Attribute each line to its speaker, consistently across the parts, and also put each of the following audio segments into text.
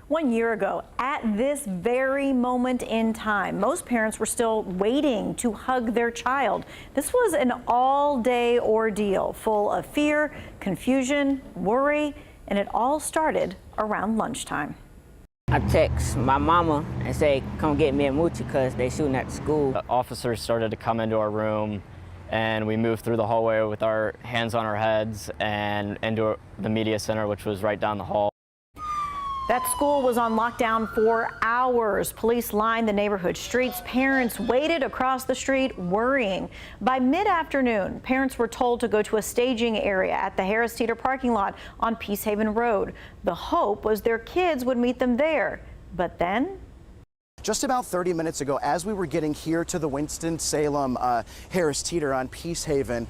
Speaker 1: 1 year ago, at this very moment in time, most parents were still waiting to hug their child. This was an all-day ordeal full of fear, confusion, worry, and it all started around lunchtime.
Speaker 2: I text my mama and say, come get me a moochie because they shooting at the school.
Speaker 3: The officers started to come into our room, and we moved through the hallway with our hands on our heads and into the media center, which was right down the hall.
Speaker 1: That school was on lockdown for hours. Police lined the neighborhood streets. Parents waited across the street worrying. By mid-afternoon, parents were told to go to a staging area at the Harris Teeter parking lot on Peacehaven Road. The hope was their kids would meet them there. But then,
Speaker 4: just about 30 minutes ago, as we were getting here to the Winston-Salem Harris Teeter on Peacehaven,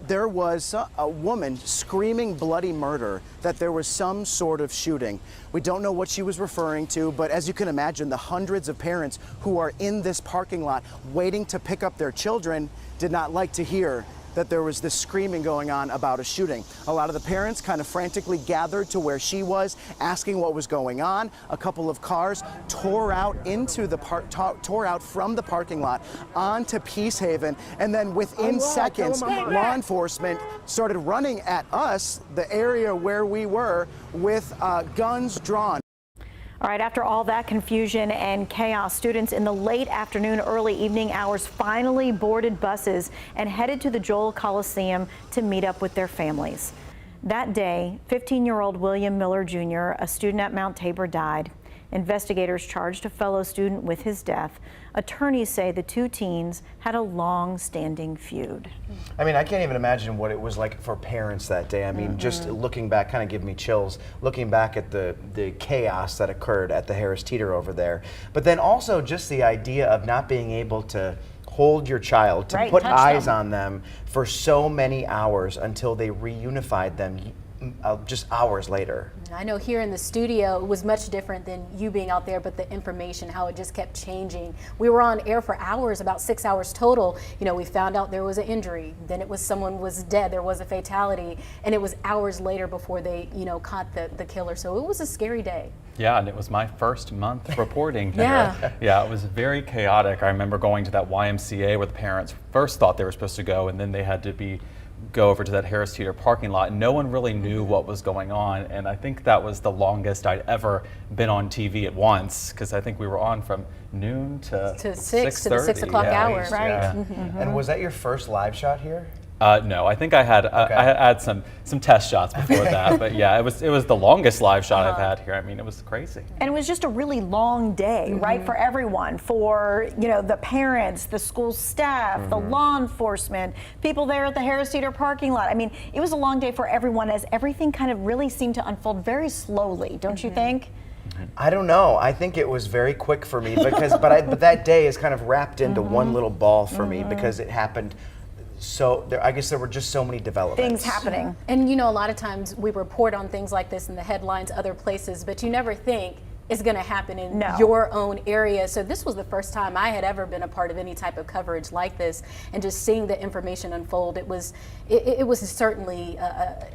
Speaker 4: there was a woman screaming bloody murder, that there was some sort of shooting. We don't know what she was referring to, but as you can imagine, the hundreds of parents who are in this parking lot waiting to pick up their children did not like to hear that there was this screaming going on about a shooting. A lot of the parents kind of frantically gathered to where she was, asking what was going on. A couple of cars tore out from the parking lot onto Peacehaven, and then within seconds, law enforcement started running at us, the area where we were, with guns drawn.
Speaker 1: all right, after all that confusion and chaos, students in the late afternoon, early evening hours finally boarded buses and headed to the Joel Coliseum to meet up with their families. That day, 15-year-old William Miller Jr., a student at Mount Tabor, died. Investigators charged a fellow student with his death. Attorneys say the two teens had a long-standing feud.
Speaker 5: I mean, I can't even imagine what it was like for parents that day. I mean, just looking back kind of give me chills, looking back at the chaos that occurred at the Harris Teeter over there. But then also just the idea of not being able to hold your child, to put eyes on them for so many hours until they reunified them just hours later.
Speaker 6: I know here in the studio it was much different than you being out there, but the information, how it just kept changing. We were on air for hours, about 6 hours total. You know, we found out there was an injury, then it was someone was dead, there was a fatality, and it was hours later before they, you know, caught the killer. So it was a scary day.
Speaker 7: Yeah, and it was my first month reporting here. Yeah, it was very chaotic. I remember going to that YMCA where the parents first thought they were supposed to go, and then they had to go over to that Harris Teeter parking lot. No one really knew what was going on, and I think that was the longest I'd ever been on TV at once, because I think we were on from noon to 6
Speaker 6: to the 6 o'clock hour.
Speaker 1: Right.
Speaker 7: Yeah.
Speaker 5: And was that your first live shot here?
Speaker 7: No, I think I had some test shots before that, but yeah, it was the longest live shot I've had here. I mean, it was crazy.
Speaker 1: And it was just a really long day, right, for everyone, for, you know, the parents, the school staff, the law enforcement, people there at the Harris Teeter parking lot. I mean, it was a long day for everyone, as everything kind of really seemed to unfold very slowly, don't you think?
Speaker 5: I don't know. I think it was very quick for me because, but that day is kind of wrapped into one little ball for me because it happened. So I guess there were just so many developments.
Speaker 1: Things happening.
Speaker 6: And you know, a lot of times we report on things like this in the headlines, other places, but you never think is going to happen in your own area. So this was the first time I had ever been a part of any type of coverage like this, and just seeing the information unfold, it was certainly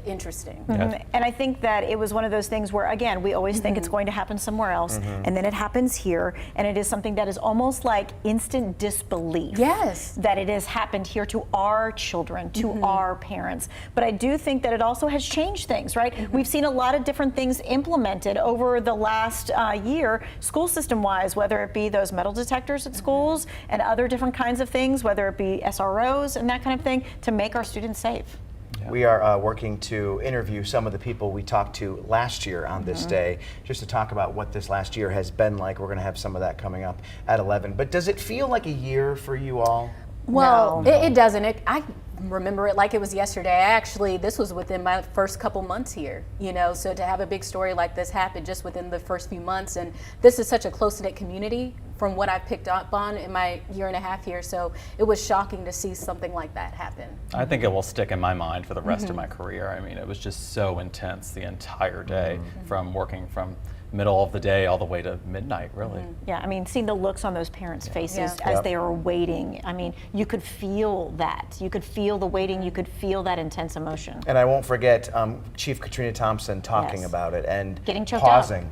Speaker 6: interesting.
Speaker 1: And I think that it was one of those things where, again, we always think it's going to happen somewhere else, and then it happens here, and it is something that is almost like instant disbelief.
Speaker 6: Yes.
Speaker 1: That it has happened here to our children, to our parents. But I do think that it also has changed things, right? We've seen a lot of different things implemented over the last year, school system-wise, whether it be those metal detectors at schools and other different kinds of things, whether it be SROs and that kind of thing, to make our students safe.
Speaker 5: Yeah. We are working to interview some of the people we talked to last year on this day, just to talk about what this last year has been like. We're going to have some of that coming up at 11. But does it feel like a year for you all?
Speaker 6: Well, it doesn't. I remember it like it was yesterday. This was within my first couple months here, you know, so to have a big story like this happen just within the first few months, and this is such a close-knit community from what I've picked up on in my year and a half here, so it was shocking to see something like that happen.
Speaker 7: I think it will stick in my mind for the rest of my career. I mean, it was just so intense the entire day, from working from middle of the day all the way to midnight, really.
Speaker 1: Yeah, I mean, seeing the looks on those parents' faces as they were waiting, I mean, you could feel that. You could feel the waiting, you could feel that intense emotion.
Speaker 5: And I won't forget Chief Katrina Thompson talking about it and
Speaker 1: getting choked
Speaker 5: pausing.
Speaker 1: up.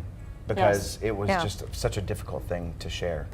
Speaker 5: because it was
Speaker 1: Yeah.
Speaker 5: just such a difficult thing to share.